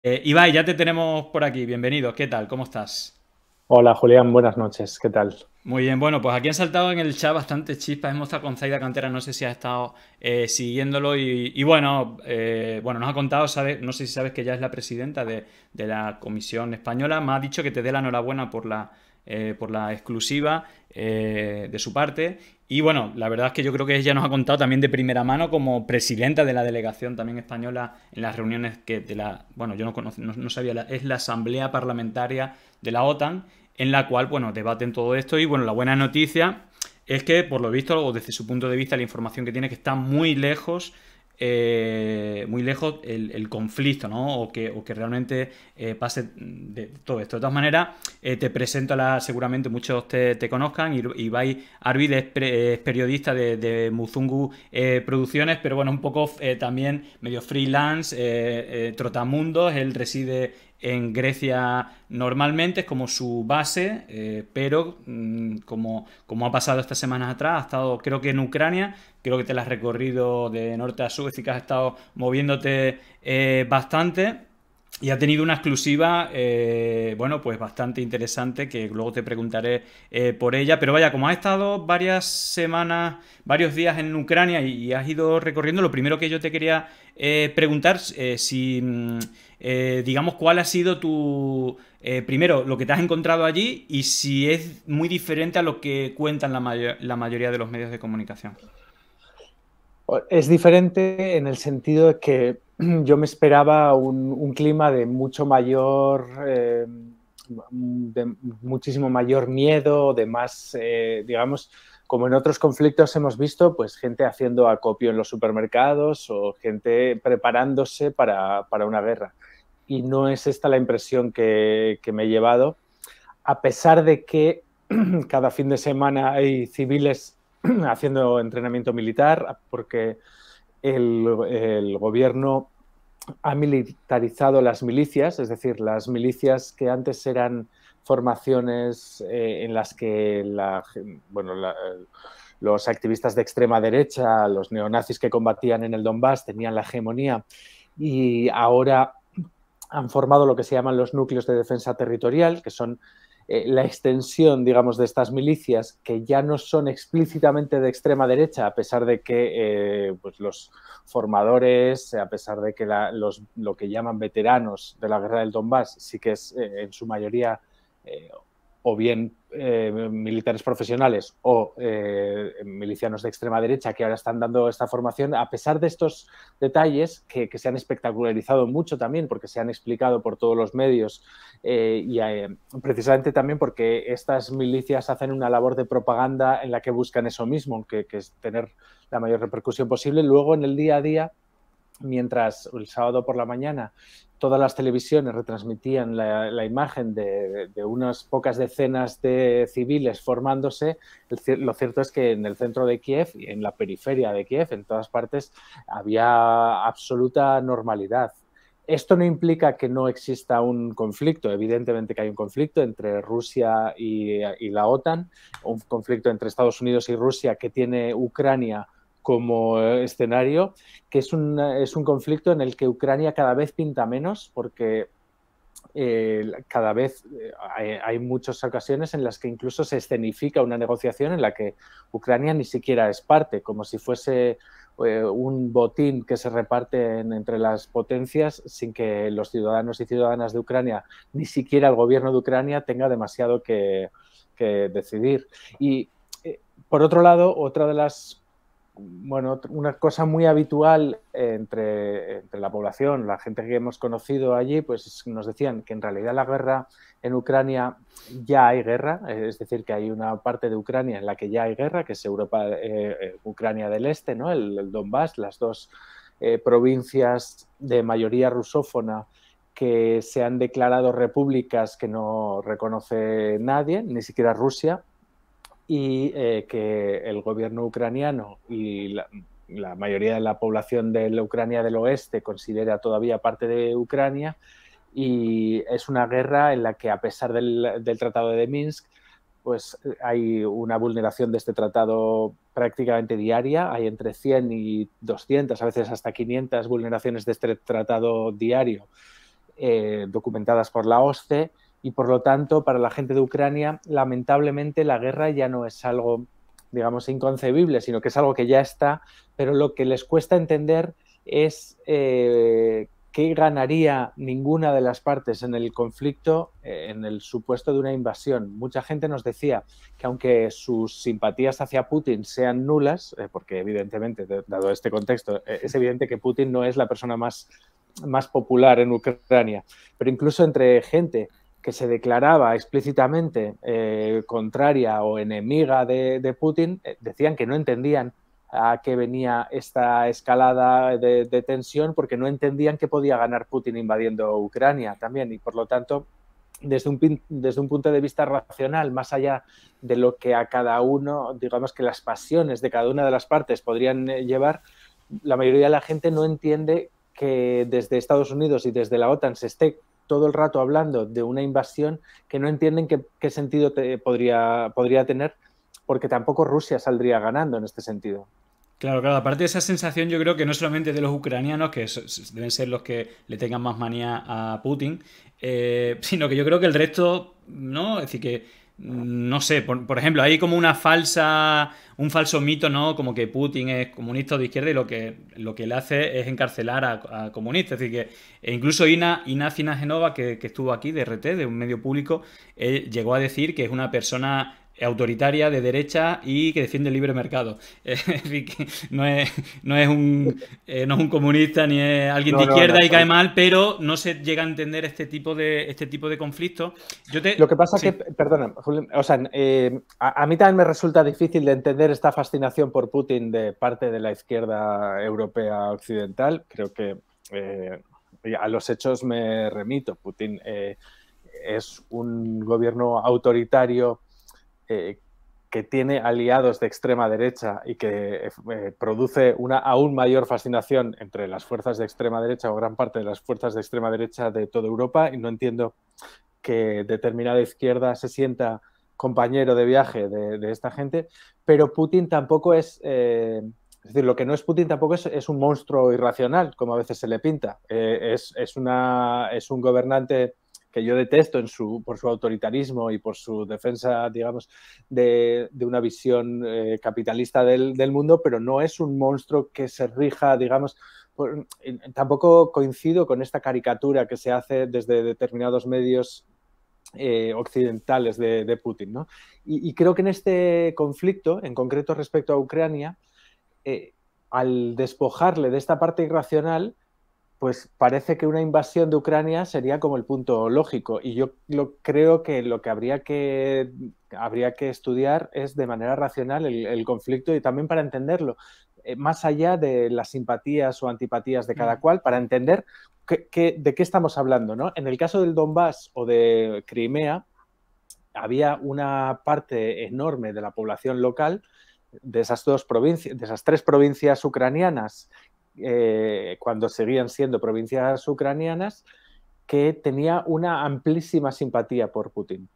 Ibai, ya te tenemos por aquí. Bienvenido. ¿Qué tal? ¿Cómo estás? Hola Julián, buenas noches, ¿qué tal? Muy bien, bueno, pues aquí han saltado en el chat bastantes chispas. Hemos estado con Zaida Cantera, no sé si has estado siguiéndolo. Y bueno, bueno, nos ha contado, no sé si sabes que ya es la presidenta de la Comisión Española. Me ha dicho que te dé la enhorabuena por la exclusiva de su parte. Y bueno, la verdad es que yo creo que ella nos ha contado también de primera mano como presidenta de la delegación también española en las reuniones bueno, yo no sabía, es la Asamblea Parlamentaria de la OTAN en la cual, bueno, debaten todo esto y, bueno, la buena noticia es que, por lo visto, o desde su punto de vista, la información que tiene, que está muy lejos el conflicto, ¿no? O que realmente pase de todo esto. De todas maneras, te presento seguramente muchos te conozcan. Ibai Arvid es periodista de Muzungu Producciones, pero bueno, un poco también medio freelance, trotamundos. Él reside en Grecia normalmente, es como su base, pero como ha pasado estas semanas atrás, ha estado creo que en Ucrania, creo que te la has recorrido de norte a sur, es decir, que has estado moviéndote bastante. Y ha tenido una exclusiva, bueno, pues bastante interesante, que luego te preguntaré por ella. Pero vaya, como has estado varias semanas, varios días en Ucrania y has ido recorriendo, lo primero que yo te quería preguntar, digamos, cuál ha sido primero, lo que te has encontrado allí y si es muy diferente a lo que cuentan la mayoría de los medios de comunicación. Es diferente en el sentido de que yo me esperaba un clima de mucho mayor, de muchísimo mayor miedo, de más, digamos, como en otros conflictos hemos visto, pues gente haciendo acopio en los supermercados o gente preparándose para una guerra. Y no es esta la impresión que me he llevado, a pesar de que cada fin de semana hay civiles haciendo entrenamiento militar, porque el gobierno ha militarizado las milicias, es decir, las milicias que antes eran formaciones en las que bueno, los activistas de extrema derecha, los neonazis que combatían en el Donbass tenían la hegemonía y ahora han formado lo que se llaman los núcleos de defensa territorial, que son la extensión, digamos, de estas milicias que ya no son explícitamente de extrema derecha, a pesar de que pues los formadores, a pesar de que lo que llaman veteranos de la guerra del Donbass, sí que es en su mayoría eh, o bien militares profesionales o milicianos de extrema derecha que ahora están dando esta formación, a pesar de estos detalles que se han espectacularizado mucho también porque se han explicado por todos los medios y precisamente también porque estas milicias hacen una labor de propaganda en la que buscan eso mismo, que es tener la mayor repercusión posible. Luego en el día a día, mientras el sábado por la mañana todas las televisiones retransmitían la imagen de unas pocas decenas de civiles formándose, lo cierto es que en el centro de Kiev y en la periferia de Kiev, en todas partes, había absoluta normalidad. Esto no implica que no exista un conflicto, evidentemente que hay un conflicto entre Rusia y la OTAN, un conflicto entre Estados Unidos y Rusia que tiene Ucrania como escenario, que es un conflicto en el que Ucrania cada vez pinta menos porque cada vez hay muchas ocasiones en las que incluso se escenifica una negociación en la que Ucrania ni siquiera es parte, como si fuese un botín que se reparte entre las potencias sin que los ciudadanos y ciudadanas de Ucrania, ni siquiera el gobierno de Ucrania, tenga demasiado que decidir. Y por otro lado, otra de las bueno, una cosa muy habitual entre la población, la gente que hemos conocido allí, pues nos decían que en realidad la guerra en Ucrania ya hay guerra, es decir, que hay una parte de Ucrania en la que ya hay guerra, que es Europa, Ucrania del Este, ¿no? El Donbass, las dos provincias de mayoría rusófona que se han declarado repúblicas que no reconoce nadie, ni siquiera Rusia, y que el gobierno ucraniano y la mayoría de la población de la Ucrania del oeste considera todavía parte de Ucrania y es una guerra en la que a pesar del Tratado de Minsk pues hay una vulneración de este tratado prácticamente diaria, hay entre 100 y 200, a veces hasta 500 vulneraciones de este tratado diario documentadas por la OSCE, y por lo tanto, para la gente de Ucrania, lamentablemente la guerra ya no es algo, digamos, inconcebible, sino que es algo que ya está, pero lo que les cuesta entender es qué ganaría ninguna de las partes en el conflicto en el supuesto de una invasión. Mucha gente nos decía que aunque sus simpatías hacia Putin sean nulas, porque evidentemente, dado este contexto, es evidente que Putin no es la persona más popular en Ucrania, pero incluso entre gente que se declaraba explícitamente contraria o enemiga de Putin, decían que no entendían a qué venía esta escalada de tensión, porque no entendían que podía ganar Putin invadiendo Ucrania también, y por lo tanto, desde un punto de vista racional, más allá de lo que a cada uno, digamos que las pasiones de cada una de las partes podrían llevar, la mayoría de la gente no entiende que desde Estados Unidos y desde la OTAN se esté todo el rato hablando de una invasión, que no entienden qué sentido podría tener, porque tampoco Rusia saldría ganando en este sentido. Claro, claro, aparte de esa sensación yo creo que no solamente de los ucranianos, que deben ser los que le tengan más manía a Putin, sino que yo creo que el resto, ¿no? Es decir, que, no sé, por ejemplo, hay como un falso mito, ¿no? Como que Putin es comunista o de izquierda y lo que le hace es encarcelar a comunistas. Es decir, que incluso Ina Genova, que estuvo aquí, de RT, de un medio público, llegó a decir que es una persona autoritaria, de derecha y que defiende el libre mercado. Es decir, que no es un comunista ni es alguien de No, no, izquierda y cae no. mal, pero no se llega a entender este tipo de conflictos. Lo que pasa Sí. que, perdona, Julio, o sea, a mí también me resulta difícil de entender esta fascinación por Putin de parte de la izquierda europea occidental. Creo que a los hechos me remito. Putin es un gobierno autoritario que tiene aliados de extrema derecha y que produce una aún mayor fascinación entre las fuerzas de extrema derecha o gran parte de las fuerzas de extrema derecha de toda Europa, y no entiendo que determinada izquierda se sienta compañero de viaje de esta gente, pero Putin tampoco es decir, lo que no es Putin tampoco es un monstruo irracional, como a veces se le pinta. Es un gobernante que yo detesto por su autoritarismo y por su defensa, digamos, de una visión capitalista del mundo, pero no es un monstruo que se rija, digamos. Tampoco coincido con esta caricatura que se hace desde determinados medios occidentales de Putin, ¿no? Y creo que en este conflicto, en concreto respecto a Ucrania, al despojarle de esta parte irracional, pues parece que una invasión de Ucrania sería como el punto lógico. Y yo creo que lo que habría que estudiar es de manera racional el conflicto, y también para entenderlo, más allá de las simpatías o antipatías de cada cual, para entender de qué estamos hablando, ¿no? En el caso del Donbass o de Crimea, había una parte enorme de la población local de esas tres provincias ucranianas, cuando seguían siendo provincias ucranianas, que tenía una amplísima simpatía por Putin.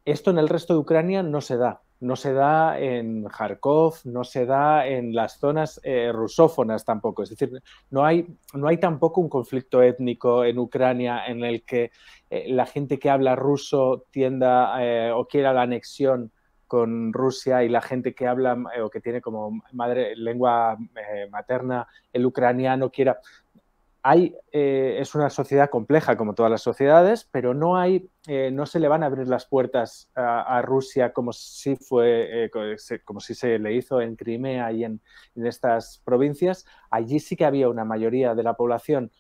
Esto en el resto de Ucrania no se da. No se da en Kharkov, no se da en las zonas rusófonas tampoco. Es decir, no hay tampoco un conflicto étnico en Ucrania en el que la gente que habla ruso tienda o quiera la anexión con Rusia, y la gente que habla o que tiene como lengua materna el ucraniano quiera. Es una sociedad compleja como todas las sociedades, pero no se le van a abrir las puertas a Rusia como si se le hizo en Crimea y en estas provincias. Allí sí que había una mayoría de la población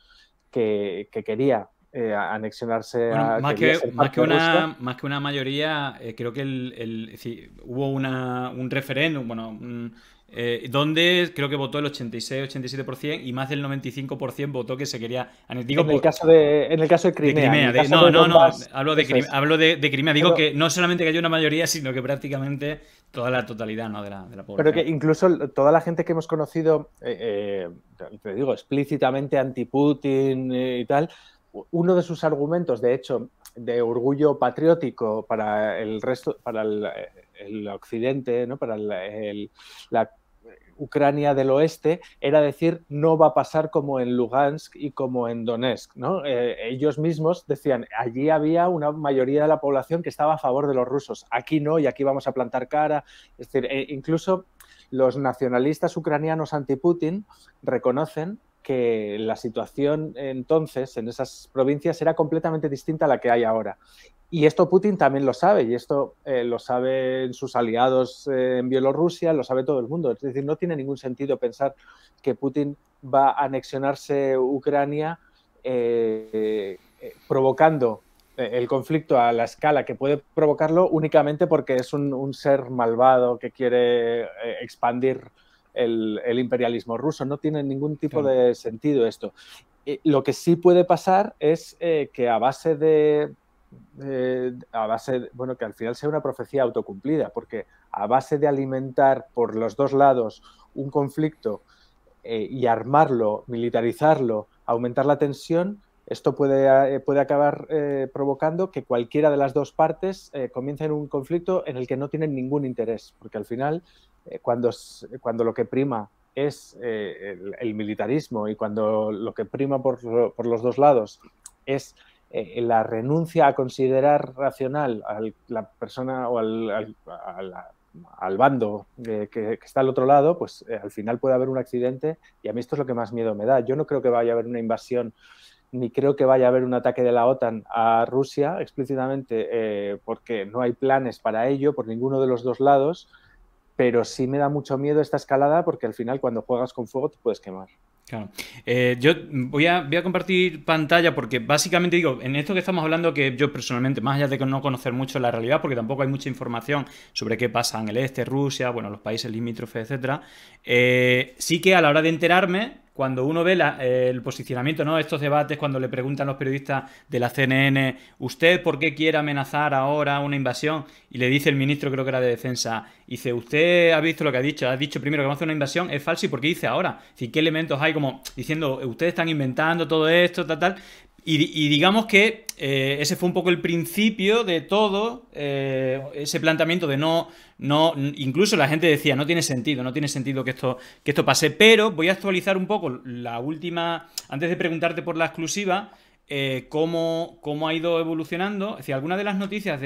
que quería anexionarse Bueno, quería ser parte de Rusia. más que una mayoría, creo que es decir, hubo un referéndum, bueno, donde creo que votó el 86-87% y más del 95% votó que se quería. Digo, En el caso de de Crimea, en Crimea. el caso No, de no, no, Donbass, hablo de, eso es. hablo de Crimea. Digo Pero, que no solamente que haya una mayoría, sino que prácticamente toda la totalidad, ¿no?, de la Pero que población. incluso toda la gente que hemos conocido, te digo, explícitamente anti-Putin y tal, uno de sus argumentos, de hecho, de orgullo patriótico para el resto, para el occidente, ¿no? Para Ucrania del oeste, era decir, no va a pasar como en Lugansk y como en Donetsk, ¿no? Ellos mismos decían, allí había una mayoría de la población que estaba a favor de los rusos, aquí no, y aquí vamos a plantar cara. Es decir, incluso los nacionalistas ucranianos anti-Putin reconocen que la situación entonces en esas provincias era completamente distinta a la que hay ahora. Y esto Putin también lo sabe, y esto lo saben sus aliados en Bielorrusia, lo sabe todo el mundo. Es decir, no tiene ningún sentido pensar que Putin va a anexionarse Ucrania provocando el conflicto a la escala que puede provocarlo únicamente porque es un ser malvado que quiere expandir el imperialismo ruso. No tiene ningún tipo de sentido esto. Lo que sí puede pasar es que a base bueno, que al final sea una profecía autocumplida, porque a base de alimentar por los dos lados un conflicto y armarlo, militarizarlo, aumentar la tensión, esto puede acabar provocando que cualquiera de las dos partes comience en un conflicto en el que no tienen ningún interés, porque al final, cuando lo que prima es el militarismo y cuando lo que prima por los dos lados es la renuncia a considerar racional a la persona o al bando que está al otro lado, pues al final puede haber un accidente, y a mí esto es lo que más miedo me da. Yo no creo que vaya a haber una invasión, ni creo que vaya a haber un ataque de la OTAN a Rusia explícitamente, porque no hay planes para ello por ninguno de los dos lados, pero sí me da mucho miedo esta escalada, porque al final cuando juegas con fuego te puedes quemar. Claro. Yo voy a compartir pantalla porque básicamente digo, en esto que estamos hablando, que yo personalmente, más allá de no conocer mucho la realidad, porque tampoco hay mucha información sobre qué pasa en el este, Rusia, bueno, los países limítrofes, etcétera, sí que a la hora de enterarme, cuando uno ve el posicionamiento, ¿no? Estos debates, cuando le preguntan los periodistas de la CNN, ¿usted por qué quiere amenazar ahora una invasión? Y le dice el ministro, creo que era de Defensa, dice, ¿usted ha visto lo que ha dicho primero que vamos a hacer una invasión? Es falso, ¿y por qué dice ahora? Es decir, ¿qué elementos hay? Como diciendo, ustedes están inventando todo esto, tal. Y digamos que ese fue un poco el principio de todo, ese planteamiento de no, incluso la gente decía, no tiene sentido que esto pase, pero voy a actualizar un poco la última, antes de preguntarte por la exclusiva, cómo ha ido evolucionando. Es decir, algunas de las noticias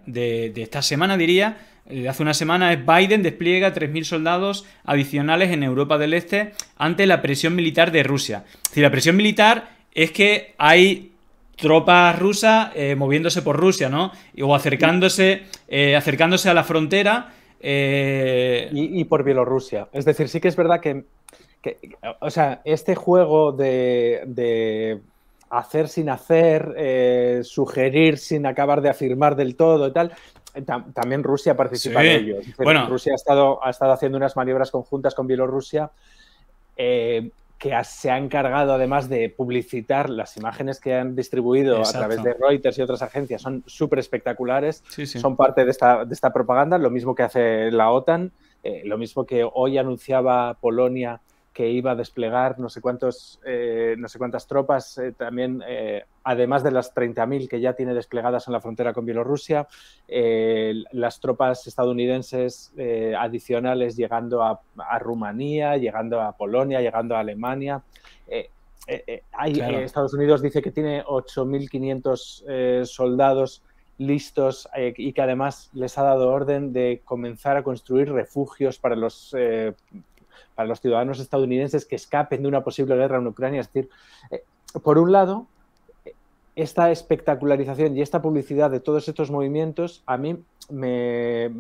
de esta semana, diría, de hace una semana, es Biden despliega 3.000 soldados adicionales en Europa del Este ante la presión militar de Rusia. Es decir, la presión militar es que hay tropas rusas moviéndose por Rusia, ¿no? O acercándose a la frontera. Y por Bielorrusia. Es decir, sí que es verdad que o sea, este juego de hacer sin hacer, sugerir sin acabar de afirmar del todo y tal, también Rusia participa en ello. Es decir, bueno, Rusia ha estado haciendo unas maniobras conjuntas con Bielorrusia que se ha encargado además de publicitar las imágenes que han distribuido. Exacto. A través de Reuters y otras agencias. Son súper espectaculares, sí. Son parte de esta propaganda, lo mismo que hace la OTAN, lo mismo que hoy anunciaba Polonia, que iba a desplegar no sé cuántas tropas, también, además de las 30.000 que ya tiene desplegadas en la frontera con Bielorrusia, las tropas estadounidenses adicionales llegando a Rumanía, llegando a Polonia, llegando a Alemania. Claro. Estados Unidos dice que tiene 8.500 soldados listos y que además les ha dado orden de comenzar a construir refugios para los ciudadanos estadounidenses que escapen de una posible guerra en Ucrania. Es decir, por un lado, esta espectacularización y esta publicidad de todos estos movimientos a mí me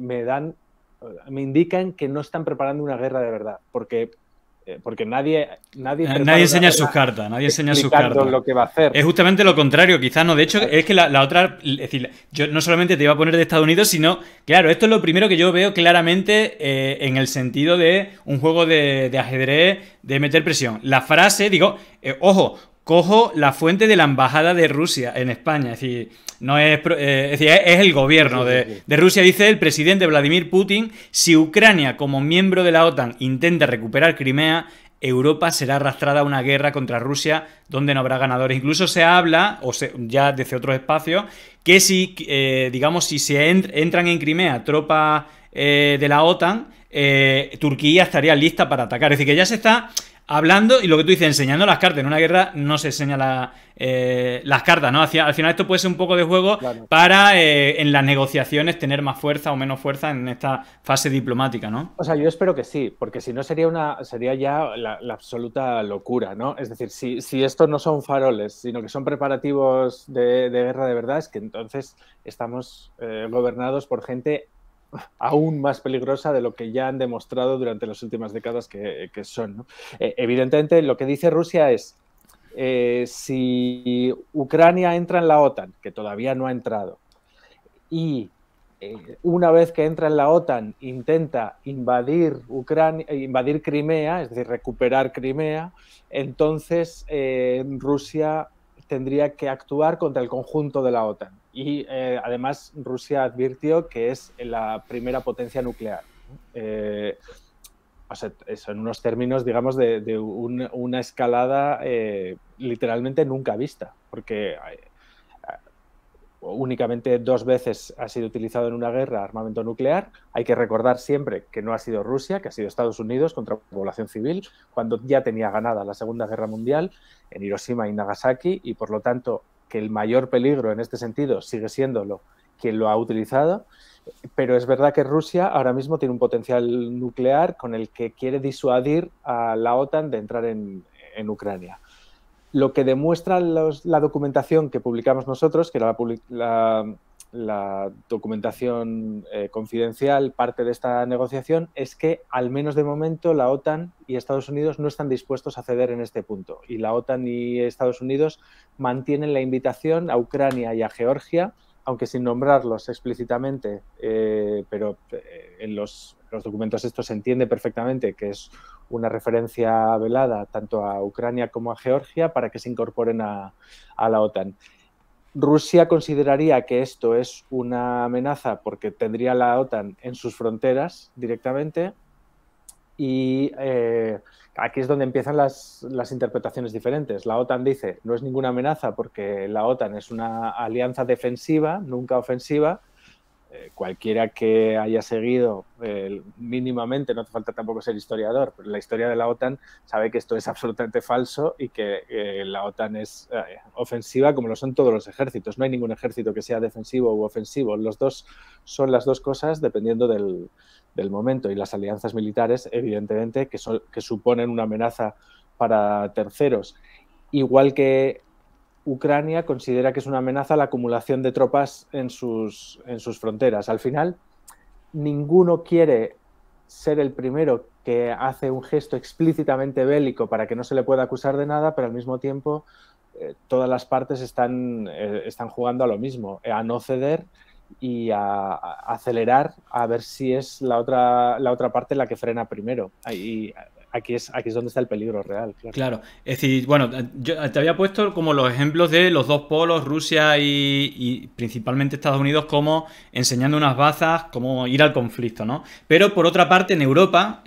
indican que no están preparando una guerra de verdad, porque nadie enseña sus cartas, lo que va a hacer. Es justamente lo contrario, quizás no. De hecho, es que la otra, es decir, yo no solamente te iba a poner de Estados Unidos, sino, claro, esto es lo primero que yo veo claramente en el sentido de un juego de ajedrez, de meter presión. La frase, digo, ojo, cojo la fuente de la embajada de Rusia en España, es decir, no es, es el gobierno de Rusia. Dice el presidente Vladimir Putin: si Ucrania como miembro de la OTAN intenta recuperar Crimea, Europa será arrastrada a una guerra contra Rusia donde no habrá ganadores. Incluso se habla, ya desde otros espacios, que si, digamos, si se entran en Crimea tropas de la OTAN, Turquía estaría lista para atacar. Es decir, que ya se está hablando, y lo que tú dices, enseñando las cartas. En una guerra no se enseña las cartas, ¿no? Al final esto puede ser un poco de juego, claro, para en las negociaciones tener más fuerza o menos fuerza en esta fase diplomática, ¿no? O sea, yo espero que sí, porque si no sería ya la absoluta locura, ¿no? Es decir, si estos no son faroles, sino que son preparativos de guerra de verdad, es que entonces estamos gobernados por gente aún más peligrosa de lo que ya han demostrado durante las últimas décadas que son, ¿no? Evidentemente, lo que dice Rusia es, si Ucrania entra en la OTAN, que todavía no ha entrado, y una vez que entra en la OTAN intenta invadir Crimea, es decir, recuperar Crimea, entonces Rusia tendría que actuar contra el conjunto de la OTAN. Y además Rusia advirtió que es la primera potencia nuclear. O sea, eso en unos términos, digamos, de una escalada literalmente nunca vista, porque únicamente 2 veces ha sido utilizado en una guerra armamento nuclear. Hay que recordar siempre que no ha sido Rusia, que ha sido Estados Unidos contra la población civil, cuando ya tenía ganada la Segunda Guerra Mundial en Hiroshima y Nagasaki, y por lo tanto que el mayor peligro en este sentido sigue siéndolo quien lo ha utilizado. Pero es verdad que Rusia ahora mismo tiene un potencial nuclear con el que quiere disuadir a la OTAN de entrar en Ucrania. Lo que demuestra la documentación que publicamos nosotros, que era la documentación confidencial, parte de esta negociación, es que al menos de momento la OTAN y Estados Unidos no están dispuestos a ceder en este punto. Y la OTAN y Estados Unidos mantienen la invitación a Ucrania y a Georgia, aunque sin nombrarlos explícitamente, pero en los documentos estos se entiende perfectamente que es una referencia velada tanto a Ucrania como a Georgia para que se incorporen a la OTAN. Rusia consideraría que esto es una amenaza porque tendría la OTAN en sus fronteras directamente, y aquí es donde empiezan las interpretaciones diferentes. La OTAN dice, no es ninguna amenaza porque la OTAN es una alianza defensiva, nunca ofensiva. Cualquiera que haya seguido mínimamente, no hace falta tampoco ser historiador, pero la historia de la OTAN sabe que esto es absolutamente falso y que la OTAN es ofensiva como lo son todos los ejércitos. No hay ningún ejército que sea defensivo u ofensivo. Los dos son las dos cosas dependiendo del momento, y las alianzas militares, evidentemente, que suponen una amenaza para terceros. Igual que Ucrania considera que es una amenaza la acumulación de tropas en sus fronteras. Al final, ninguno quiere ser el primero que hace un gesto explícitamente bélico para que no se le pueda acusar de nada, pero al mismo tiempo todas las partes están jugando a lo mismo, a no ceder y a acelerar a ver si es la otra parte la que frena primero. Y aquí es donde está el peligro real. Claro, es decir, bueno, yo te había puesto como los ejemplos de los dos polos, Rusia y principalmente Estados Unidos, como enseñando unas bazas, como ir al conflicto, ¿no? Pero por otra parte, en Europa,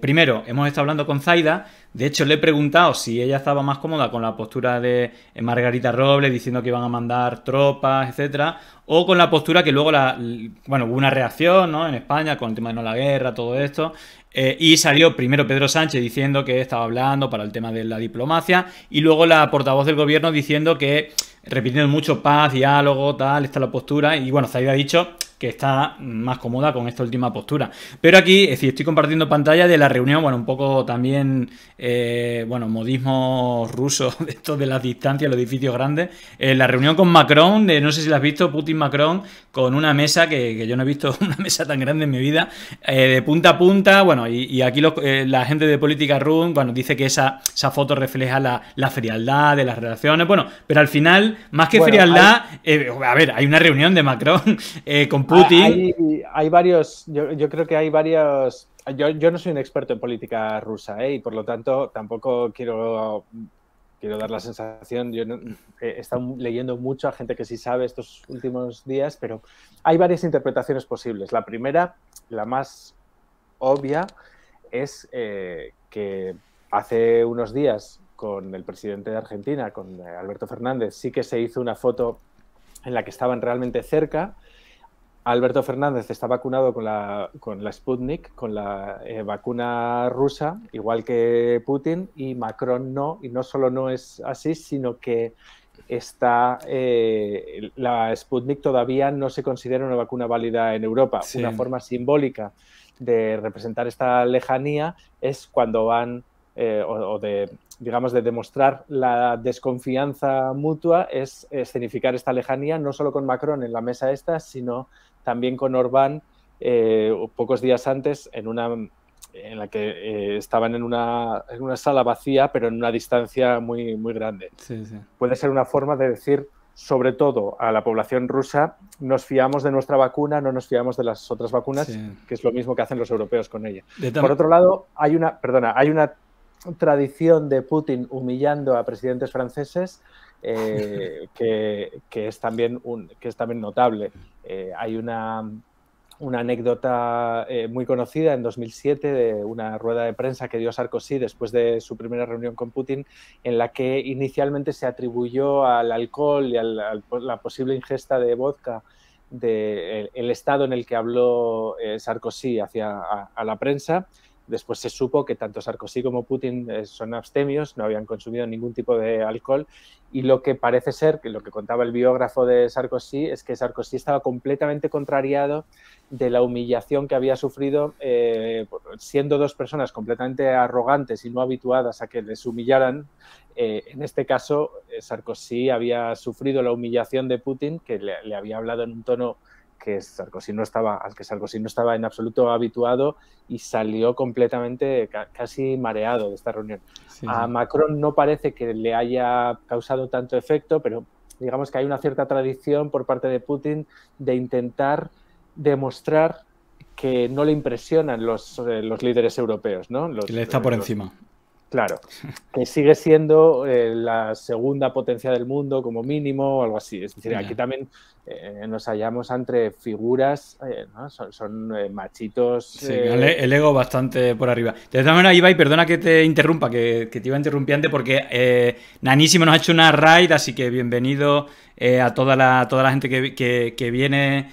primero, hemos estado hablando con Zaida. De hecho, le he preguntado si ella estaba más cómoda con la postura de Margarita Robles diciendo que iban a mandar tropas, etcétera, o con la postura que luego hubo una reacción, ¿no?, en España con el tema de no la guerra, todo esto. Y salió primero Pedro Sánchez diciendo que estaba hablando para el tema de la diplomacia, y luego la portavoz del gobierno diciendo que, repitiendo mucho paz, diálogo, tal, está la postura. Y bueno, Zaida ha dicho que está más cómoda con esta última postura. Pero aquí, es decir, estoy compartiendo pantalla de la reunión, bueno, un poco también, modismo ruso, de esto de las distancias, los edificios grandes. La reunión con Macron, no sé si la has visto, Putin-Macron, con una mesa que yo no he visto una mesa tan grande en mi vida, de punta a punta, bueno, y aquí la gente de Política Room, bueno, dice que esa foto refleja la frialdad de las relaciones, bueno, pero al final, más que frialdad, a ver, hay una reunión de Macron con Putin. Hay varios, yo creo que hay varios. Yo no soy un experto en política rusa, y por lo tanto tampoco quiero dar la sensación. Yo he estado leyendo mucho a gente que sí sabe estos últimos días, pero hay varias interpretaciones posibles. La primera, la más obvia, es que hace unos días con el presidente de Argentina, con Alberto Fernández, sí que se hizo una foto en la que estaban realmente cerca. Alberto Fernández está vacunado con la Sputnik, con la vacuna rusa, igual que Putin, y Macron no. Y no solo no es así, sino que la Sputnik todavía no se considera una vacuna válida en Europa. Sí. Una forma simbólica de representar esta lejanía es cuando van, digamos, de demostrar la desconfianza mutua, es escenificar esta lejanía, no solo con Macron en la mesa esta, sino también con Orbán pocos días antes en la que estaban en una sala vacía, pero en una distancia muy, muy grande. Sí, sí. Puede ser una forma de decir, sobre todo a la población rusa, nos fiamos de nuestra vacuna, no nos fiamos de las otras vacunas, sí, que es lo mismo que hacen los europeos con ella. Por otro lado, hay una tradición de Putin humillando a presidentes franceses que es también notable. Hay una anécdota muy conocida en 2007 de una rueda de prensa que dio Sarkozy después de su primera reunión con Putin, en la que inicialmente se atribuyó al alcohol y a la posible ingesta de vodka el estado en el que habló Sarkozy a la prensa. Después se supo que tanto Sarkozy como Putin son abstemios, no habían consumido ningún tipo de alcohol, y lo que parece ser, que lo que contaba el biógrafo de Sarkozy, es que Sarkozy estaba completamente contrariado de la humillación que había sufrido siendo dos personas completamente arrogantes y no habituadas a que les humillaran. En este caso, Sarkozy había sufrido la humillación de Putin, que le había hablado en un tono al que Sarkozy no estaba en absoluto habituado, y salió completamente casi mareado de esta reunión. Sí, a Macron no parece que le haya causado tanto efecto, pero digamos que hay una cierta tradición por parte de Putin de intentar demostrar que no le impresionan los líderes europeos, ¿no? Que le está por encima. Claro, que sigue siendo la segunda potencia del mundo como mínimo o algo así. Es decir, aquí también nos hallamos entre figuras, ¿no? Son machitos... Sí, el ego bastante por arriba. De todas maneras, Ibai, perdona que te interrumpa, que te iba interrumpiendo porque Nanísimo nos ha hecho una raid, así que bienvenido a toda la gente que viene.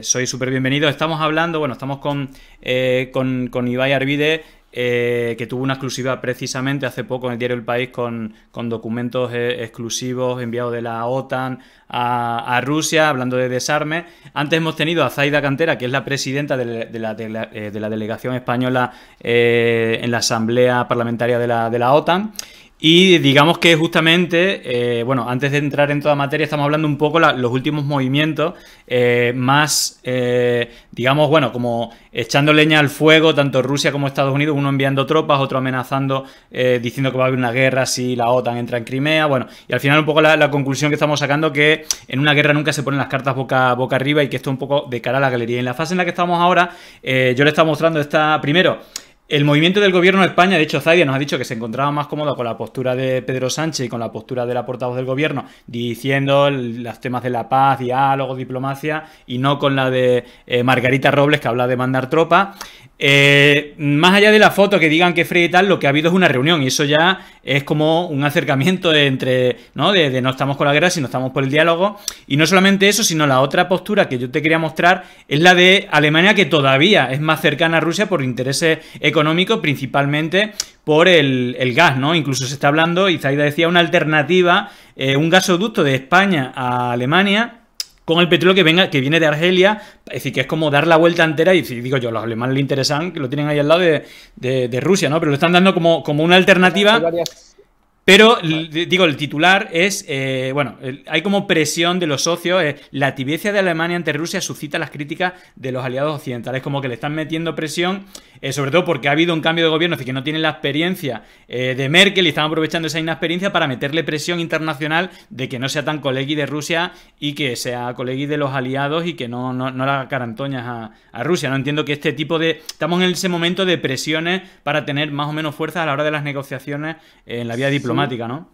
Soy súper bienvenido. Estamos hablando, estamos con Ibai Arvide, que tuvo una exclusiva precisamente hace poco en el diario El País con documentos exclusivos enviados de la OTAN a Rusia, hablando de desarme. Antes hemos tenido a Zaida Cantera, que es la presidenta de la delegación española en la Asamblea Parlamentaria de la OTAN. Y digamos que justamente, antes de entrar en toda materia, estamos hablando un poco los últimos movimientos más, digamos, como echando leña al fuego, tanto Rusia como Estados Unidos, uno enviando tropas, otro amenazando, diciendo que va a haber una guerra si la OTAN entra en Crimea. Y al final un poco la conclusión que estamos sacando, que en una guerra nunca se ponen las cartas boca arriba, y que esto un poco de cara a la galería. Y en la fase en la que estamos ahora, yo le estaba mostrando primero el movimiento del gobierno de España. De hecho, Zaida nos ha dicho que se encontraba más cómodo con la postura de Pedro Sánchez y con la postura de la portavoz del gobierno, diciendo los temas de la paz, diálogo, diplomacia, y no con la de Margarita Robles, que habla de mandar tropas. Más allá de la foto que digan que Frey y tal, lo que ha habido es una reunión, y eso ya es como un acercamiento entre, ¿no? De no estamos con la guerra, sino estamos por el diálogo. Y no solamente eso, sino la otra postura que yo te quería mostrar es la de Alemania, que todavía es más cercana a Rusia por intereses económicos, principalmente por el gas, ¿no? Incluso se está hablando, y Zaida decía, una alternativa, un gasoducto de España a Alemania con el petróleo que viene de Argelia. Es decir, que es como dar la vuelta entera. Y digo yo, a los alemanes les interesan, que lo tienen ahí al lado de Rusia, ¿no? Pero lo están dando como una alternativa. Pero, digo, el titular es, hay como presión de los socios, la tibieza de Alemania ante Rusia suscita las críticas de los aliados occidentales, como que le están metiendo presión, sobre todo porque ha habido un cambio de gobierno, es decir, que no tienen la experiencia de Merkel, y están aprovechando esa inexperiencia para meterle presión internacional de que no sea tan colegui de Rusia y que sea colegui de los aliados, y que no le haga carantoñas a Rusia. No entiendo que este tipo estamos en ese momento de presiones para tener más o menos fuerza a la hora de las negociaciones en la vía diplomática. ¿No?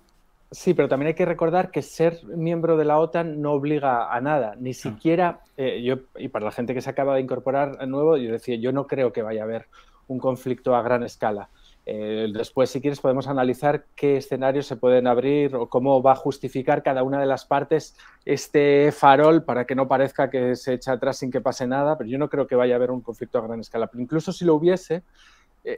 Sí, pero también hay que recordar que ser miembro de la OTAN no obliga a nada, ni siquiera, y para la gente que se acaba de incorporar a nuevo, yo decía, yo no creo que vaya a haber un conflicto a gran escala. Después, si quieres, podemos analizar qué escenarios se pueden abrir o cómo va a justificar cada una de las partes este farol para que no parezca que se echa atrás sin que pase nada, pero yo no creo que vaya a haber un conflicto a gran escala. Pero incluso si lo hubiese,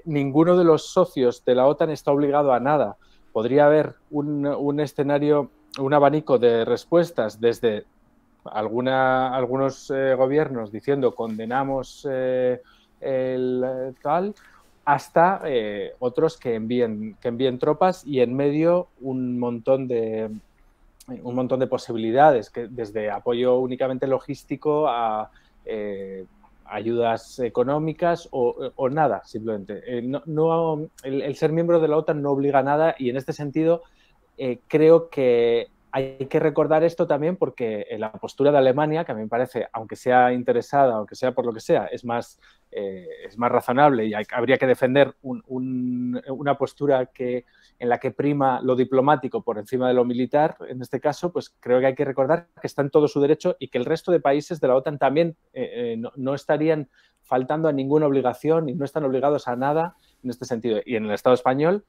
ninguno de los socios de la OTAN está obligado a nada. Podría haber un escenario, un abanico de respuestas desde algunos gobiernos diciendo condenamos el tal, hasta otros que envíen tropas, y en medio un montón de posibilidades, que desde apoyo únicamente logístico a ayudas económicas o nada, simplemente. El ser miembro de la OTAN no obliga a nada, y en este sentido creo que hay que recordar esto también, porque la postura de Alemania, que a mí me parece, aunque sea interesada, aunque sea por lo que sea, es más razonable, y habría que defender una postura en la que prima lo diplomático por encima de lo militar. En este caso, pues creo que hay que recordar que está en todo su derecho, y que el resto de países de la OTAN también no estarían faltando a ninguna obligación y no están obligados a nada en este sentido. Y en el Estado español,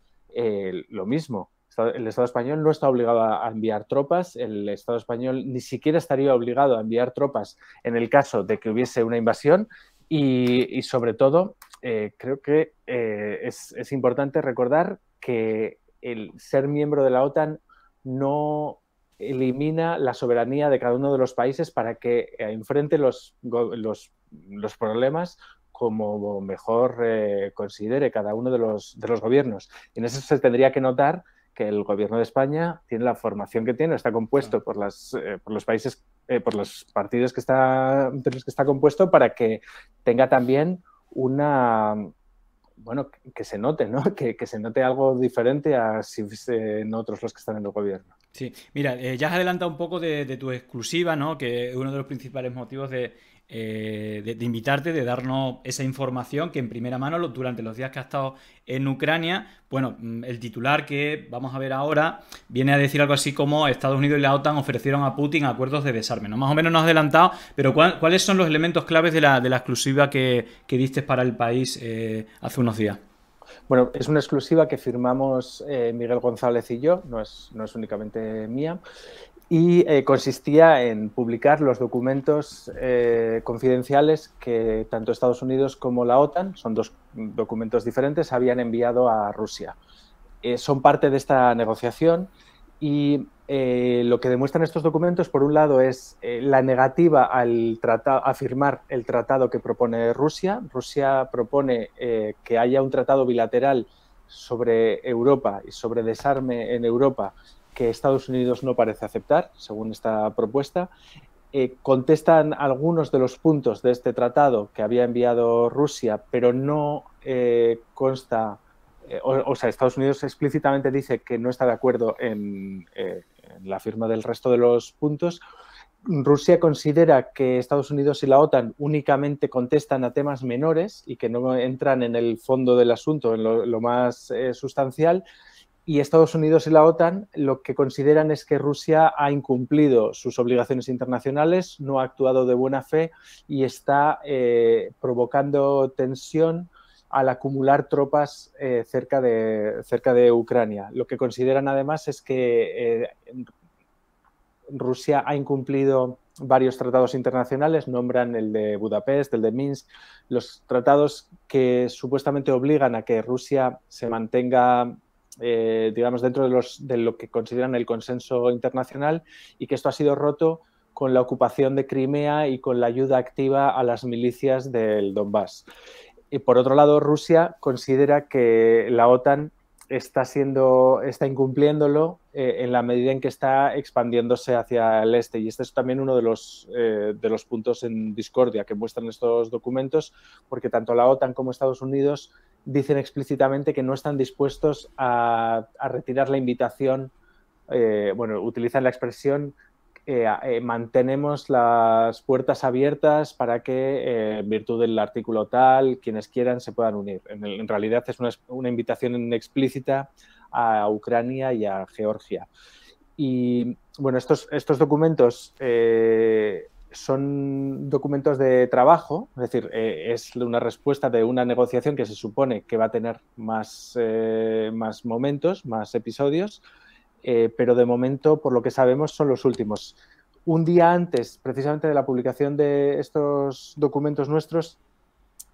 lo mismo. El Estado español no está obligado a enviar tropas, el Estado español ni siquiera estaría obligado a enviar tropas en el caso de que hubiese una invasión, y sobre todo creo que es importante recordar que el ser miembro de la OTAN no elimina la soberanía de cada uno de los países para que enfrente los problemas como mejor considere cada uno de los gobiernos. Y en eso se tendría que notar que el gobierno de España tiene la formación que tiene, está compuesto por los países, por los partidos de los que está compuesto, para que tenga también que se note, ¿no? Que se note algo diferente a si fuesen otros los que están en el gobierno. Sí, mira, ya has adelantado un poco de tu exclusiva, ¿no? Que es uno de los principales motivos de invitarte, de darnos esa información que en primera mano, durante los días que has estado en Ucrania, bueno, el titular que vamos a ver ahora viene a decir algo así como Estados Unidos y la OTAN ofrecieron a Putin acuerdos de desarme, ¿no? Más o menos nos has adelantado, pero ¿cuáles son los elementos claves de la exclusiva que diste para el país hace unos días? Bueno, es una exclusiva que firmamos Miguel González y yo, no es únicamente mía, y consistía en publicar los documentos confidenciales que tanto Estados Unidos como la OTAN, son dos documentos diferentes, habían enviado a Rusia. Son parte de esta negociación, y lo que demuestran estos documentos, por un lado, es la negativa a firmar el tratado que propone Rusia. Rusia propone que haya un tratado bilateral sobre Europa y sobre desarme en Europa, que Estados Unidos no parece aceptar, según esta propuesta. Contestan algunos de los puntos de este tratado que había enviado Rusia, pero no consta, o sea, Estados Unidos explícitamente dice que no está de acuerdo en la firma del resto de los puntos. Rusia considera que Estados Unidos y la OTAN únicamente contestan a temas menores y que no entran en el fondo del asunto, en lo más sustancial. Y Estados Unidos y la OTAN lo que consideran es que Rusia ha incumplido sus obligaciones internacionales, no ha actuado de buena fe y está provocando tensión al acumular tropas cerca de Ucrania. Lo que consideran además es que Rusia ha incumplido varios tratados internacionales, nombran el de Budapest, el de Minsk, los tratados que supuestamente obligan a que Rusia se mantenga digamos, dentro de lo que consideran el consenso internacional, y que esto ha sido roto con la ocupación de Crimea y con la ayuda activa a las milicias del Donbass. Y por otro lado, Rusia considera que la OTAN está incumpliéndolo en la medida en que está expandiéndose hacia el este. Y este es también uno de los puntos en discordia que muestran estos documentos, porque tanto la OTAN como Estados Unidos dicen explícitamente que no están dispuestos a retirar la invitación. Utilizan la expresión mantenemos las puertas abiertas para que, en virtud del artículo tal, quienes quieran se puedan unir. En realidad es una invitación explícita a Ucrania y a Georgia. Y bueno, estos documentos son documentos de trabajo, es decir, es una respuesta de una negociación que se supone que va a tener más momentos, más episodios, pero de momento, por lo que sabemos, son los últimos. Un día antes, precisamente, de la publicación de estos documentos nuestros,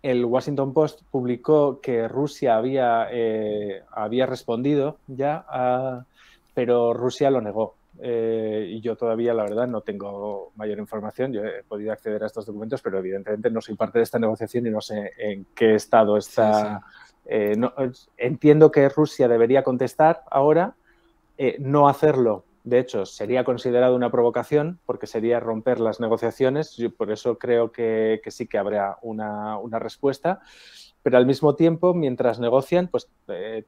el Washington Post publicó que Rusia había respondido ya, pero Rusia lo negó. Y yo todavía, la verdad, no tengo mayor información. Yo he podido acceder a estos documentos, pero evidentemente no soy parte de esta negociación y no sé en qué estado está. Sí, sí. No, entiendo que Rusia debería contestar ahora. No hacerlo, de hecho, sería considerado una provocación porque sería romper las negociaciones. Yo por eso creo que sí que habrá una respuesta. Pero al mismo tiempo, mientras negocian, pues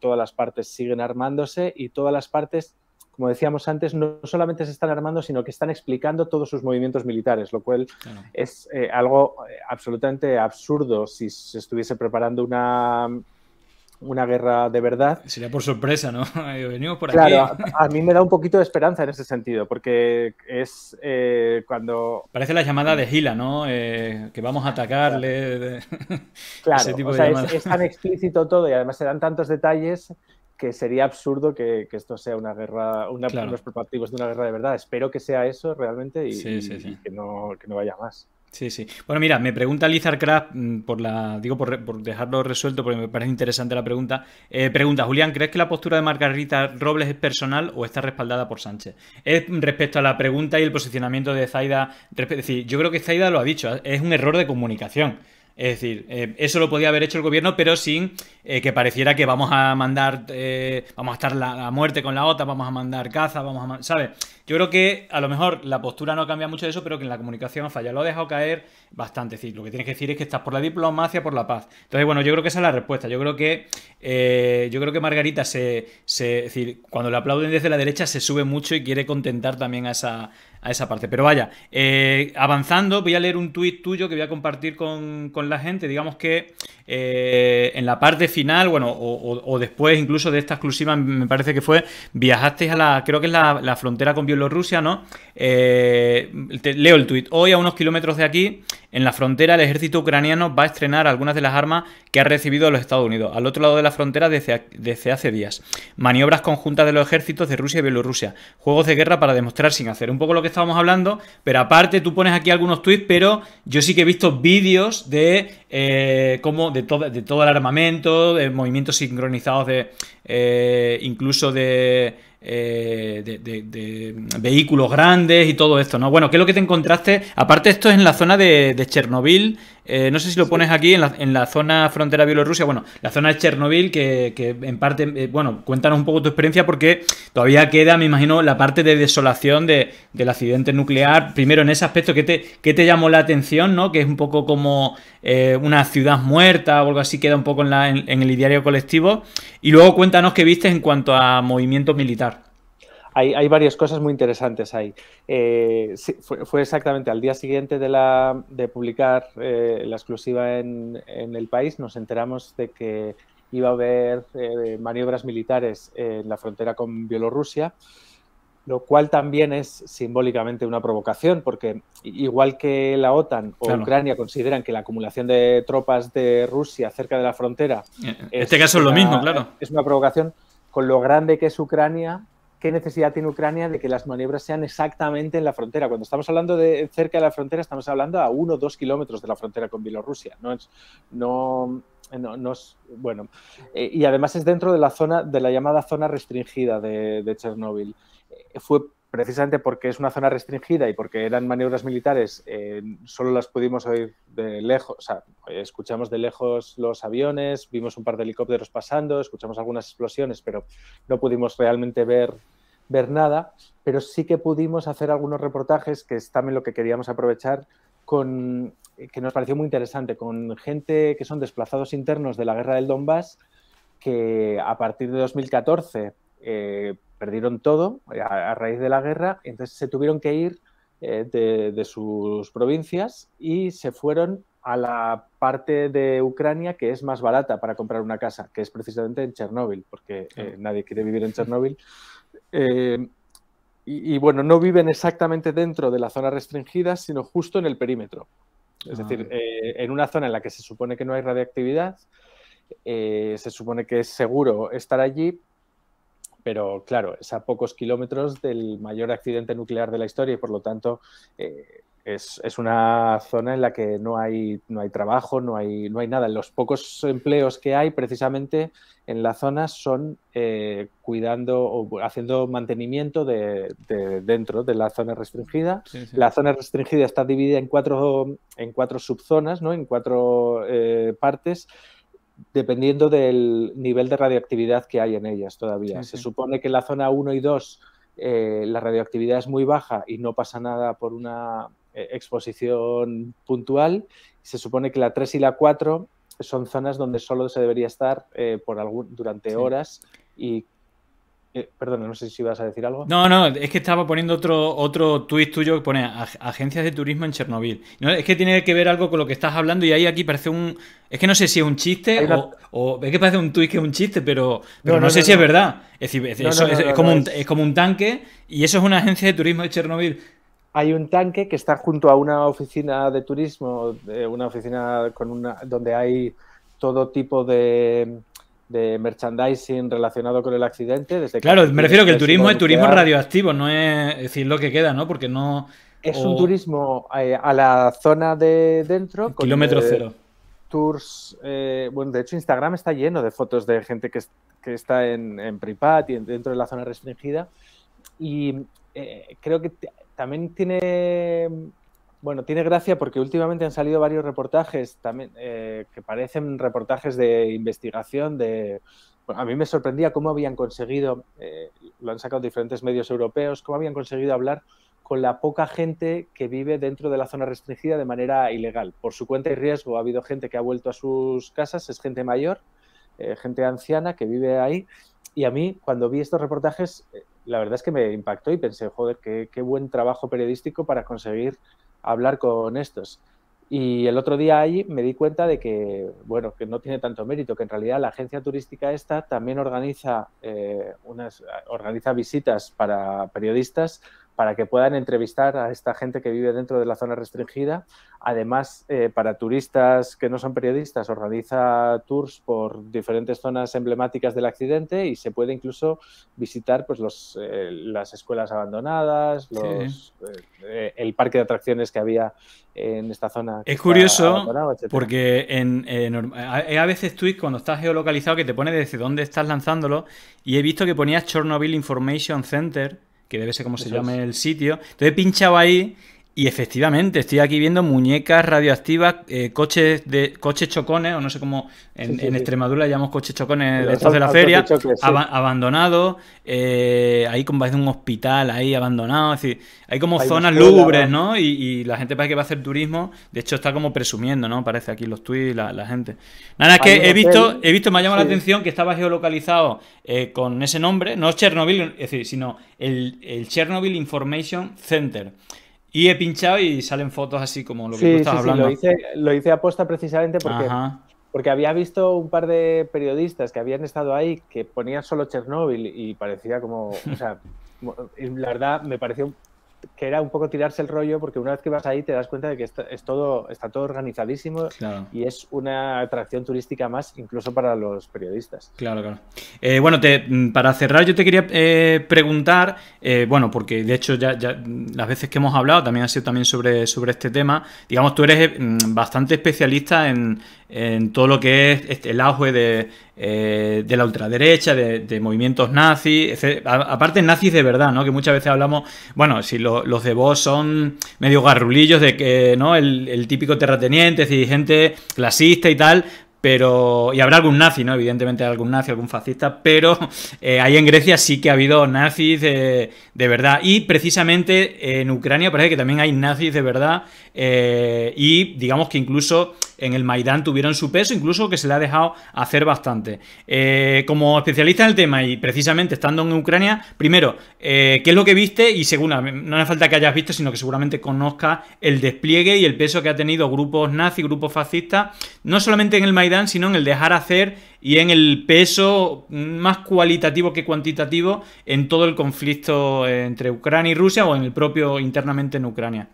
todas las partes siguen armándose y todas las partes, como decíamos antes, no solamente se están armando, sino que están explicando todos sus movimientos militares, lo cual es algo absolutamente absurdo si se estuviese preparando una guerra de verdad. Sería por sorpresa, ¿no? Venimos por claro, aquí. A mí me da un poquito de esperanza en ese sentido, porque es cuando... Parece la llamada de Gila, ¿no? Que vamos a atacarle. Claro, ese tipo o de sea, llamada. es tan explícito todo y además se dan tantos detalles que sería absurdo que esto sea una guerra, claro. unos preparativos de una guerra de verdad. Espero que sea eso realmente y, sí. y que no vaya más. Sí, sí. Bueno, mira, me pregunta Lizarcraft, por dejarlo resuelto, porque me parece interesante la pregunta. Pregunta, Julián, ¿crees que la postura de Margarita Robles es personal o está respaldada por Sánchez? Es respecto a la pregunta y el posicionamiento de Zaida. Es decir, yo creo que Zaida lo ha dicho, es un error de comunicación. Es decir, eso lo podía haber hecho el gobierno, pero sin que pareciera que vamos a mandar, vamos a estar a muerte con la OTAN, vamos a mandar caza, ¿sabes? Yo creo que a lo mejor la postura no cambia mucho de eso, pero que en la comunicación falla. Lo ha dejado caer bastante. Es decir, lo que tienes que decir es que estás por la diplomacia, por la paz. Entonces, bueno, yo creo que esa es la respuesta. Yo creo que Margarita es decir, cuando le aplauden desde la derecha se sube mucho y quiere contentar también a esa parte. Pero vaya, avanzando, voy a leer un tuit tuyo que voy a compartir con la gente. Digamos que en la parte final, bueno, o después incluso de esta exclusiva, me parece que fue, viajasteis creo que es la frontera con Bielorrusia, ¿no? Leo el tuit. Hoy, a unos kilómetros de aquí, en la frontera, el ejército ucraniano va a estrenar algunas de las armas que ha recibido de los Estados Unidos, al otro lado de la frontera desde hace días. Maniobras conjuntas de los ejércitos de Rusia y Bielorrusia. Juegos de guerra para demostrar sin hacer. Un poco lo que estábamos hablando, pero aparte tú pones aquí algunos tweets, pero yo sí que he visto vídeos de cómo de todo el armamento, de movimientos sincronizados incluso de vehículos grandes y todo esto, ¿no? Bueno, ¿qué es lo que te encontraste? Aparte, esto es en la zona de Chernobyl. No sé si lo pones aquí en la zona frontera Bielorrusia. Bueno, la zona de Chernobyl, que en parte, bueno, cuéntanos un poco tu experiencia, porque todavía queda, me imagino, la parte de desolación del accidente nuclear. Primero, en ese aspecto, ¿qué te llamó la atención, ¿no? Que es un poco como una ciudad muerta o algo así, queda un poco en el ideario colectivo. Y luego cuéntanos qué viste en cuanto a movimiento militar. Hay varias cosas muy interesantes ahí. Sí, fue exactamente al día siguiente de publicar la exclusiva en El País, nos enteramos de que iba a haber maniobras militares en la frontera con Bielorrusia, lo cual también es simbólicamente una provocación, porque igual que la OTAN o Ucrania consideran que la acumulación de tropas de Rusia cerca de la frontera en este caso es lo mismo, claro. Es una provocación. Con lo grande que es Ucrania, ¿qué necesidad tiene Ucrania de que las maniobras sean exactamente en la frontera? Cuando estamos hablando de cerca de la frontera, estamos hablando a 1 o 2 kilómetros de la frontera con Bielorrusia. No es bueno. Y además es dentro de la llamada zona restringida de Chernóbil. Fue precisamente porque es una zona restringida y porque eran maniobras militares, solo las pudimos oír de lejos, o sea, escuchamos de lejos los aviones, vimos un par de helicópteros pasando, escuchamos algunas explosiones, pero no pudimos realmente ver nada, pero sí que pudimos hacer algunos reportajes, que es también lo que queríamos aprovechar, que nos pareció muy interesante, con gente que son desplazados internos de la guerra del Donbass, que a partir de 2014 perdieron todo a raíz de la guerra, entonces se tuvieron que ir de sus provincias y se fueron a la parte de Ucrania que es más barata para comprar una casa, que es precisamente en Chernóbil, porque nadie quiere vivir en Chernóbil. bueno, no viven exactamente dentro de la zona restringida, sino justo en el perímetro. Es decir, en una zona en la que se supone que no hay radiactividad, se supone que es seguro estar allí, pero claro, es a pocos kilómetros del mayor accidente nuclear de la historia y por lo tanto es una zona en la que no hay trabajo, no hay nada. Los pocos empleos que hay precisamente en la zona son cuidando o haciendo mantenimiento dentro de la zona restringida. Sí, sí. La zona restringida está dividida en cuatro subzonas, ¿no? En 4 partes, dependiendo del nivel de radioactividad que hay en ellas todavía. Sí, sí. Se supone que en la zona 1 y 2 la radioactividad es muy baja y no pasa nada por una exposición puntual. Se supone que la 3 y la 4 son zonas donde solo se debería estar durante horas y perdón, no sé si ibas a decir algo. No, es que estaba poniendo otro tuit tuyo que pone agencias de turismo en Chernobyl. No, es que tiene que ver algo con lo que estás hablando y ahí aquí parece un... Es que no sé si es un chiste o es que parece un tuit que es un chiste, pero no sé si es verdad. Es decir, es como un tanque y eso es una agencia de turismo de Chernobyl. Hay un tanque que está junto a una oficina de turismo, una oficina donde hay todo tipo de merchandising relacionado con el accidente. Claro, me refiero que el turismo es turismo radioactivo, no es decir lo que queda, ¿no? Porque no... Es un turismo a la zona de dentro. Kilómetro cero. Tours, bueno, de hecho Instagram está lleno de fotos de gente que está en Pripyat y dentro de la zona restringida. Y creo que también tiene gracia porque últimamente han salido varios reportajes también que parecen reportajes de investigación. A mí me sorprendía cómo habían conseguido, lo han sacado diferentes medios europeos, cómo habían conseguido hablar con la poca gente que vive dentro de la zona restringida de manera ilegal. Por su cuenta y riesgo ha habido gente que ha vuelto a sus casas, es gente mayor, gente anciana que vive ahí. Y a mí, cuando vi estos reportajes, la verdad es que me impactó y pensé, joder, qué buen trabajo periodístico para conseguir hablar con estos. Y el otro día allí me di cuenta de que, bueno, que no tiene tanto mérito, que en realidad la agencia turística esta también organiza visitas para periodistas para que puedan entrevistar a esta gente que vive dentro de la zona restringida. Además, para turistas que no son periodistas, organiza tours por diferentes zonas emblemáticas del accidente y se puede incluso visitar pues, las escuelas abandonadas, el parque de atracciones que había en esta zona. Es curioso porque hay a veces tweets cuando estás geolocalizado que te pone desde dónde estás lanzándolo y he visto que ponías Chernobyl Information Center, que debe ser como se llame el sitio. Entonces he pinchado ahí y efectivamente estoy aquí viendo muñecas radioactivas, coches chocones, o no sé cómo en Extremadura le llamamos coches chocones de estos de la feria, abandonados, ahí como parece un hospital ahí abandonado, es decir, hay como zonas lúgubres, ¿no? Y la gente parece que va a hacer turismo, de hecho está como presumiendo, ¿no? Parece aquí los tweets, la gente. Nada, es que he visto, me ha llamado la atención que estaba geolocalizado con ese nombre, no Chernobyl, es decir, sino el Chernobyl Information Center. Y he pinchado y salen fotos así como lo que tú estás hablando. Lo hice aposta precisamente porque había visto un par de periodistas que habían estado ahí que ponían solo Chernóbil y parecía como... O sea, la verdad me pareció que era un poco tirarse el rollo porque una vez que vas ahí te das cuenta de que está todo organizadísimo, claro. Y es una atracción turística más incluso para los periodistas. Claro. Bueno, para cerrar yo te quería preguntar, bueno, porque de hecho ya las veces que hemos hablado también ha sido también sobre este tema, digamos, tú eres bastante especialista en todo lo que es el auge de la ultraderecha, de movimientos nazis, aparte nazis de verdad, ¿no? Que muchas veces hablamos, bueno, si los de Vox son medio garrulillos de que, ¿no? El típico terrateniente, es decir, gente clasista y tal, pero, y habrá algún nazi, ¿no? Evidentemente algún nazi, algún fascista, pero ahí en Grecia sí que ha habido nazis de verdad. Y precisamente en Ucrania parece que también hay nazis de verdad y digamos que incluso en el Maidán tuvieron su peso, incluso que se le ha dejado hacer bastante. Como especialista en el tema y precisamente estando en Ucrania, primero, ¿qué es lo que viste? Y segundo, no hace falta que hayas visto, sino que seguramente conozcas el despliegue y el peso que ha tenido grupos nazis, grupos fascistas, no solamente en el Maidán, sino en el dejar hacer y en el peso más cualitativo que cuantitativo en todo el conflicto entre Ucrania y Rusia o en el propio internamente en Ucrania.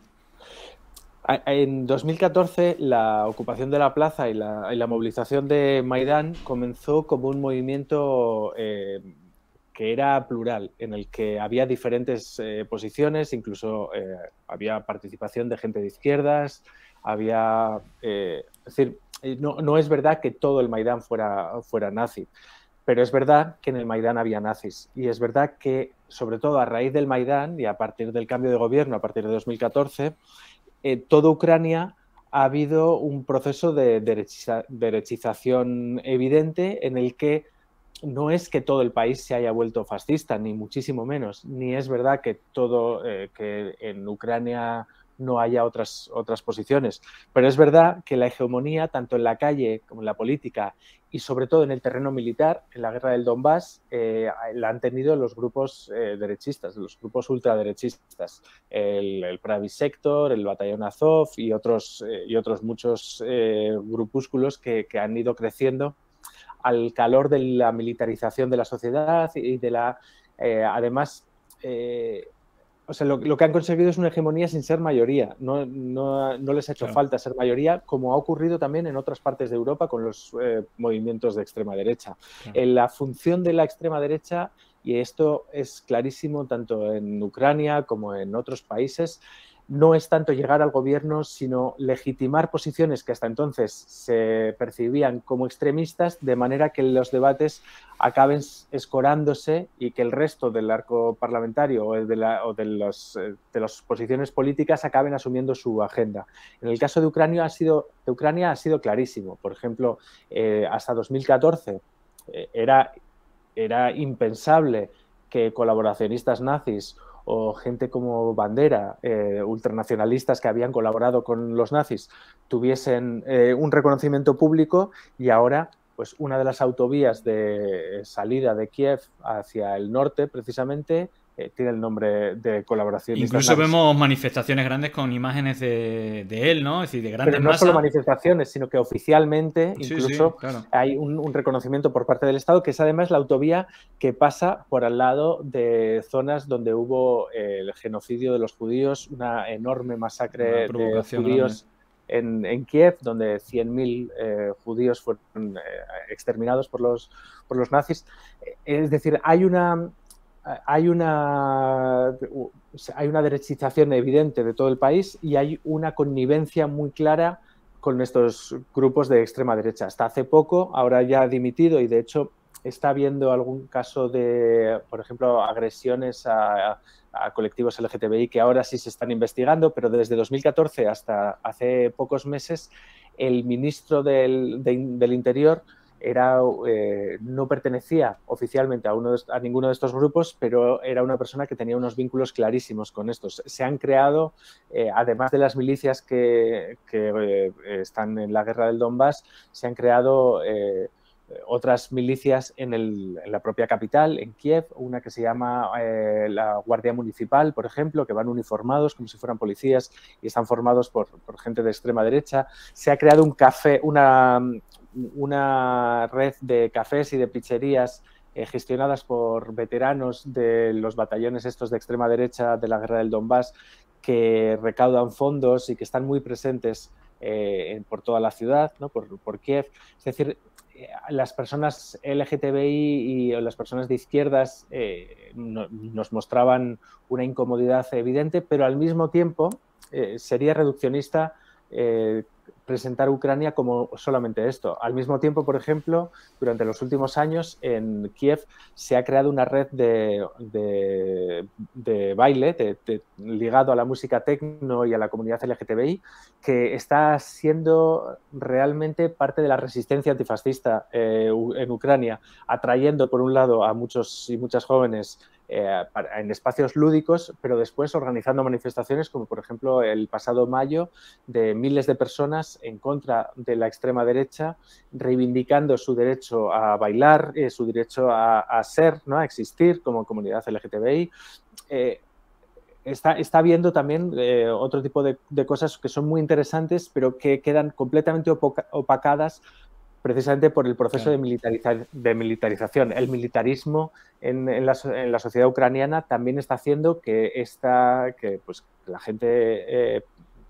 En 2014, la ocupación de la plaza y la movilización de Maidán comenzó como un movimiento que era plural, en el que había diferentes posiciones, incluso había participación de gente de izquierdas, había... es decir, no es verdad que todo el Maidán fuera nazi, pero es verdad que en el Maidán había nazis. Y es verdad que, sobre todo a raíz del Maidán y a partir del cambio de gobierno, a partir de 2014, toda Ucrania ha habido un proceso de derechización evidente en el que no es que todo el país se haya vuelto fascista, ni muchísimo menos, ni es verdad que que en Ucrania no haya otras posiciones, pero es verdad que la hegemonía, tanto en la calle como en la política y sobre todo en el terreno militar, en la guerra del Donbass, la han tenido los grupos derechistas, los grupos ultraderechistas, el Pravi Sector, el Batallón Azov y otros muchos grupúsculos que han ido creciendo al calor de la militarización de la sociedad y de la... además, o sea, lo que han conseguido es una hegemonía sin ser mayoría. No les ha hecho falta ser mayoría, como ha ocurrido también en otras partes de Europa con los movimientos de extrema derecha. La función de la extrema derecha, y esto es clarísimo tanto en Ucrania como en otros países, no es tanto llegar al gobierno, sino legitimar posiciones que hasta entonces se percibían como extremistas, de manera que los debates acaben escorándose y que el resto del arco parlamentario o de las posiciones políticas acaben asumiendo su agenda. En el caso de Ucrania ha sido clarísimo. Por ejemplo, hasta 2014 era impensable que colaboracionistas nazis o gente como Bandera, ultranacionalistas que habían colaborado con los nazis, tuviesen un reconocimiento público, y ahora pues una de las autovías de salida de Kiev hacia el norte precisamente tiene el nombre de colaboracionistas Incluso nazis. vemos manifestaciones grandes con imágenes de él, ¿no? Es decir, de grandes Pero no masas. solo manifestaciones, sino que oficialmente incluso Sí, claro. hay un reconocimiento por parte del Estado, que es además la autovía que pasa por al lado de zonas donde hubo el genocidio de los judíos, una enorme masacre de judíos en Kiev, donde 100.000 judíos fueron exterminados por los nazis. Es decir, hay una derechización evidente de todo el país y hay una connivencia muy clara con estos grupos de extrema derecha. Hasta hace poco, ahora ya ha dimitido, y de hecho está habiendo algún caso de, por ejemplo, agresiones a colectivos LGTBI que ahora sí se están investigando, pero desde 2014 hasta hace pocos meses el ministro del Interior no pertenecía oficialmente a ninguno de estos grupos, pero era una persona que tenía unos vínculos clarísimos con estos. Se han creado, además de las milicias que están en la guerra del Donbass, se han creado otras milicias en la propia capital, en Kiev, una que se llama la Guardia Municipal, por ejemplo, que van uniformados como si fueran policías y están formados por gente de extrema derecha. Se ha creado una red de cafés y de pizzerías gestionadas por veteranos de los batallones estos de extrema derecha de la guerra del Donbass, que recaudan fondos y que están muy presentes por toda la ciudad, ¿no? por Kiev. Es decir, las personas LGTBI y las personas de izquierdas nos mostraban una incomodidad evidente, pero al mismo tiempo sería reduccionista presentar Ucrania como solamente esto. Al mismo tiempo, por ejemplo, durante los últimos años en Kiev se ha creado una red de baile ligado a la música techno y a la comunidad LGTBI, que está siendo realmente parte de la resistencia antifascista en Ucrania, atrayendo por un lado a muchos y muchas jóvenes en espacios lúdicos, pero después organizando manifestaciones como por ejemplo el pasado mayo de miles de personas en contra de la extrema derecha, reivindicando su derecho a bailar, su derecho a ser, ¿no? A existir como comunidad LGTBI. Está viendo también otro tipo de cosas que son muy interesantes, pero que quedan completamente opacadas precisamente por el proceso de militarización. El militarismo en la sociedad ucraniana también está haciendo que pues, la gente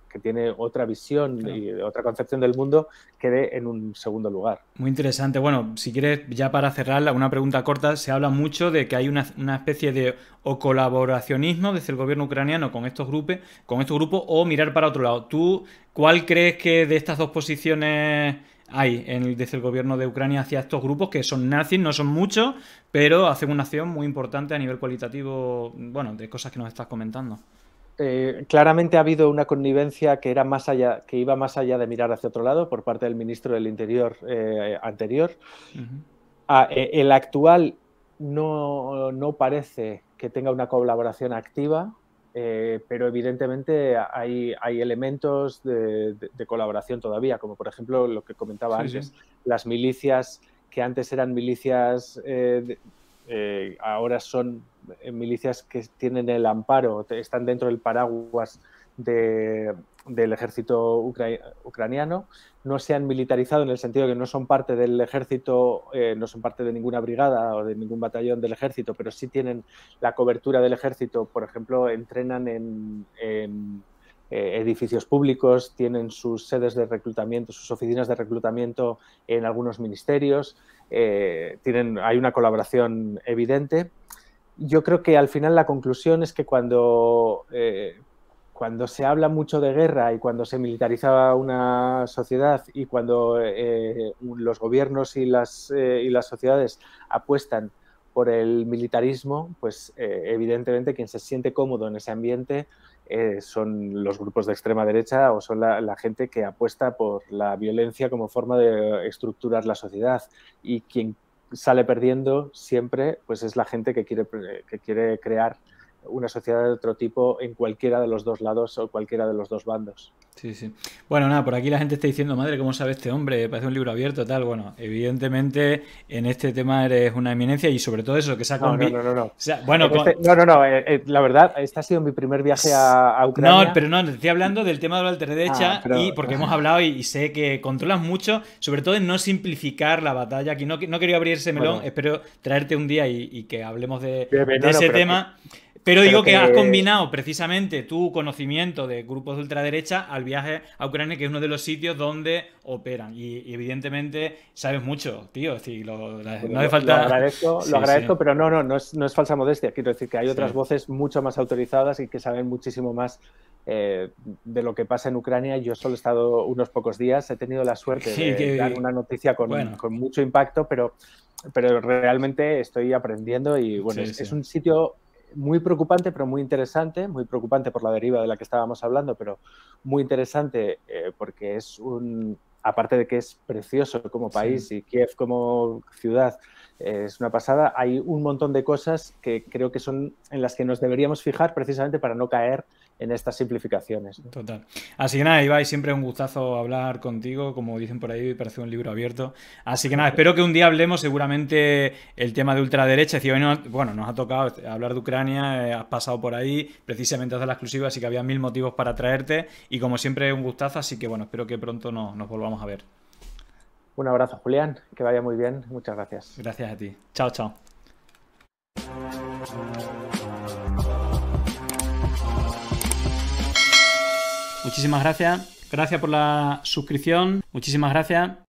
que tiene otra visión y otra concepción del mundo quede en un segundo lugar. Muy interesante. Bueno, si quieres, ya para cerrar, una pregunta corta. Se habla mucho de que hay una especie de o colaboracionismo desde el gobierno ucraniano con estos grupos o mirar para otro lado. ¿Tú cuál crees que de estas dos posiciones hay desde el gobierno de Ucrania hacia estos grupos que son nazis? No son muchos, pero hacen una acción muy importante a nivel cualitativo, bueno, de cosas que nos estás comentando. Claramente ha habido una connivencia que iba más allá de mirar hacia otro lado por parte del ministro del Interior anterior. El actual no parece que tenga una colaboración activa, pero evidentemente hay elementos de colaboración todavía, como por ejemplo lo que comentaba antes, las milicias que antes eran milicias, ahora son milicias que tienen el amparo, están dentro del paraguas del ejército ucraniano, no se han militarizado en el sentido de que no son parte del ejército, no son parte de ninguna brigada o de ningún batallón del ejército, pero sí tienen la cobertura del ejército. Por ejemplo, entrenan en edificios públicos, tienen sus sedes de reclutamiento, sus oficinas de reclutamiento en algunos ministerios, hay una colaboración evidente. Yo creo que al final la conclusión es que cuando se habla mucho de guerra y cuando se militariza una sociedad y cuando los gobiernos y las sociedades apuestan por el militarismo, pues evidentemente quien se siente cómodo en ese ambiente son los grupos de extrema derecha o son la gente que apuesta por la violencia como forma de estructurar la sociedad, y quien sale perdiendo siempre pues es la gente que quiere crear una sociedad de otro tipo en cualquiera de los dos lados o cualquiera de los dos bandos. Sí, sí. Bueno, nada, por aquí la gente está diciendo, madre, ¿cómo sabe este hombre? Parece un libro abierto, tal. Bueno, evidentemente en este tema eres una eminencia y sobre todo eso, que se ha convivido. No. O sea, bueno, la verdad, este ha sido mi primer viaje a Ucrania. No, pero no, te estoy hablando del tema de la ultraderecha y porque hemos hablado y sé que controlas mucho, sobre todo en no simplificar la batalla. Aquí no quería abrir ese melón, espero traerte un día y que hablemos de ese tema. Pero digo que has combinado precisamente tu conocimiento de grupos de ultraderecha al viaje a Ucrania, que es uno de los sitios donde operan. Y evidentemente sabes mucho, tío. Es decir, no hace falta... Lo agradezco, pero no es falsa modestia. Quiero decir que hay otras voces mucho más autorizadas y que saben muchísimo más de lo que pasa en Ucrania. Yo solo he estado unos pocos días. He tenido la suerte de dar una noticia con mucho impacto, pero realmente estoy aprendiendo y bueno, es un sitio muy preocupante, pero muy interesante, muy preocupante por la deriva de la que estábamos hablando, pero muy interesante porque aparte de que es precioso como país y Kiev como ciudad es una pasada, hay un montón de cosas que creo que son en las que nos deberíamos fijar precisamente para no caer en estas simplificaciones. Total. Así que nada, Ibai, siempre un gustazo hablar contigo, como dicen por ahí, parece un libro abierto. Así que nada, espero que un día hablemos seguramente el tema de ultraderecha. Bueno, nos ha tocado hablar de Ucrania, has pasado por ahí, precisamente hacer la exclusiva, así que había 1000 motivos para traerte y como siempre un gustazo, así que bueno, espero que pronto nos volvamos a ver. Un abrazo, Julián, que vaya muy bien, muchas gracias. Gracias a ti. Chao, chao. Muchísimas gracias. Gracias por la suscripción. Muchísimas gracias.